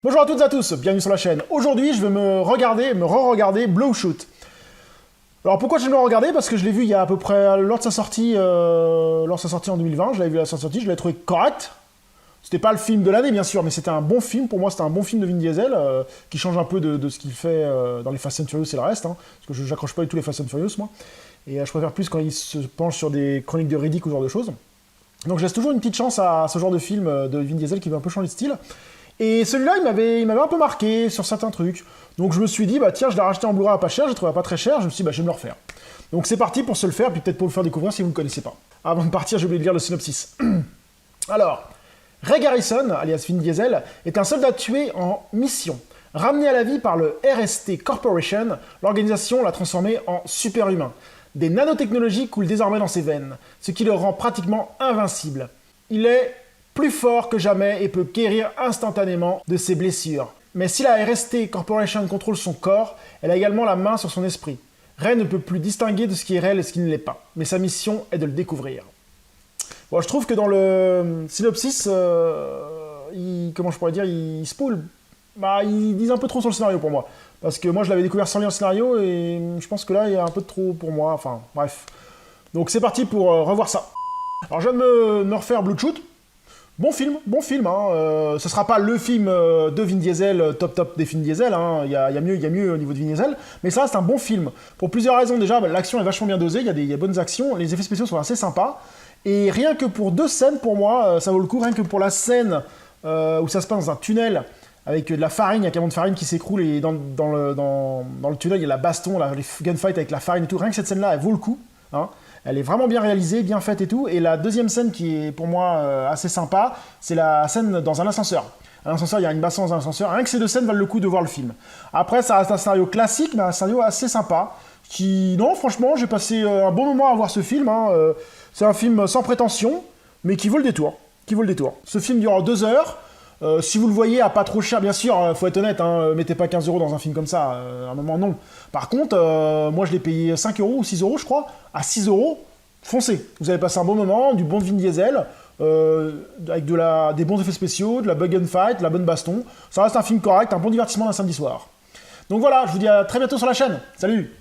Bonjour à toutes et à tous, bienvenue sur la chaîne. Aujourd'hui, je vais me re-regarder Bloodshot. Alors pourquoi je vais me le regarder? Parce que je l'ai vu il y a à peu près lors de sa sortie en 2020, je l'avais vu à sa sortie, je l'avais trouvé correct. C'était pas le film de l'année bien sûr, mais c'était un bon film, pour moi c'était un bon film de Vin Diesel, qui change un peu de ce qu'il fait dans les Fast and Furious et le reste, hein, parce que je n'accroche pas du tout les Fast and Furious moi, et je préfère plus quand il se penche sur des chroniques de Riddick ou ce genre de choses. Donc je laisse toujours une petite chance à ce genre de film de Vin Diesel qui veut un peu changer de style. Et celui-là, il m'avait un peu marqué sur certains trucs. Donc je me suis dit, bah tiens, je l'ai racheté en Blu-ray à pas cher, je l'ai trouvé pas très cher, je me suis dit, bah je vais me le refaire. Donc c'est parti pour se le faire, puis peut-être pour le faire découvrir si vous ne connaissez pas. Avant de partir, j'ai oublié de lire le synopsis. Alors, Ray Garrison, alias Vin Diesel, est un soldat tué en mission. Ramené à la vie par le RST Corporation, l'organisation l'a transformé en super-humain. Des nanotechnologies coulent désormais dans ses veines, ce qui le rend pratiquement invincible. Il est plus fort que jamais et peut guérir instantanément de ses blessures. Mais si la RST Corporation contrôle son corps, elle a également la main sur son esprit. Ray ne peut plus distinguer de ce qui est réel et ce qui ne l'est pas. Mais sa mission est de le découvrir. Bon, je trouve que dans le synopsis, comment je pourrais dire, il spoil. Bah, ils disent un peu trop sur le scénario pour moi. Parce que moi, je l'avais découvert sans lire le scénario et je pense que là, il y a un peu de trop pour moi. Enfin, bref. Donc c'est parti pour revoir ça. Alors, je viens de me refaire Bloodshot. Bon film, hein. Ce sera pas le film de Vin Diesel, top des films Diesel, hein. Il y a mieux au niveau de Vin Diesel, mais ça reste un bon film. Pour plusieurs raisons, déjà, l'action est vachement bien dosée, il y a bonnes actions, les effets spéciaux sont assez sympas, et rien que pour deux scènes, pour moi, ça vaut le coup, rien que pour la scène où ça se passe dans un tunnel, avec de la farine, il y a un camion de farine qui s'écroule, et dans le tunnel, il y a la baston, les gunfights avec la farine et tout, rien que cette scène-là, elle vaut le coup, hein. Elle est vraiment bien réalisée, bien faite et tout. Et la deuxième scène qui est pour moi assez sympa, c'est la scène dans un ascenseur. Un ascenseur, il y a une baston dans un ascenseur. Rien que ces deux scènes valent le coup de voir le film. Après, ça reste un scénario classique, mais un scénario assez sympa. Non, franchement, j'ai passé un bon moment à voir ce film, hein. C'est un film sans prétention, mais qui vaut le détour. Ce film dure 2 heures. Si vous le voyez à pas trop cher, bien sûr, faut être honnête, hein, mettez pas 15 € dans un film comme ça, à un moment non. Par contre, moi je l'ai payé 5 € ou 6 € je crois, à 6 €, foncez. Vous allez passer un bon moment, du bon Vin Diesel, avec des bons effets spéciaux, de la bug gunfight, de la bonne baston. Ça reste un film correct, un bon divertissement d'un samedi soir. Donc voilà, je vous dis à très bientôt sur la chaîne, salut!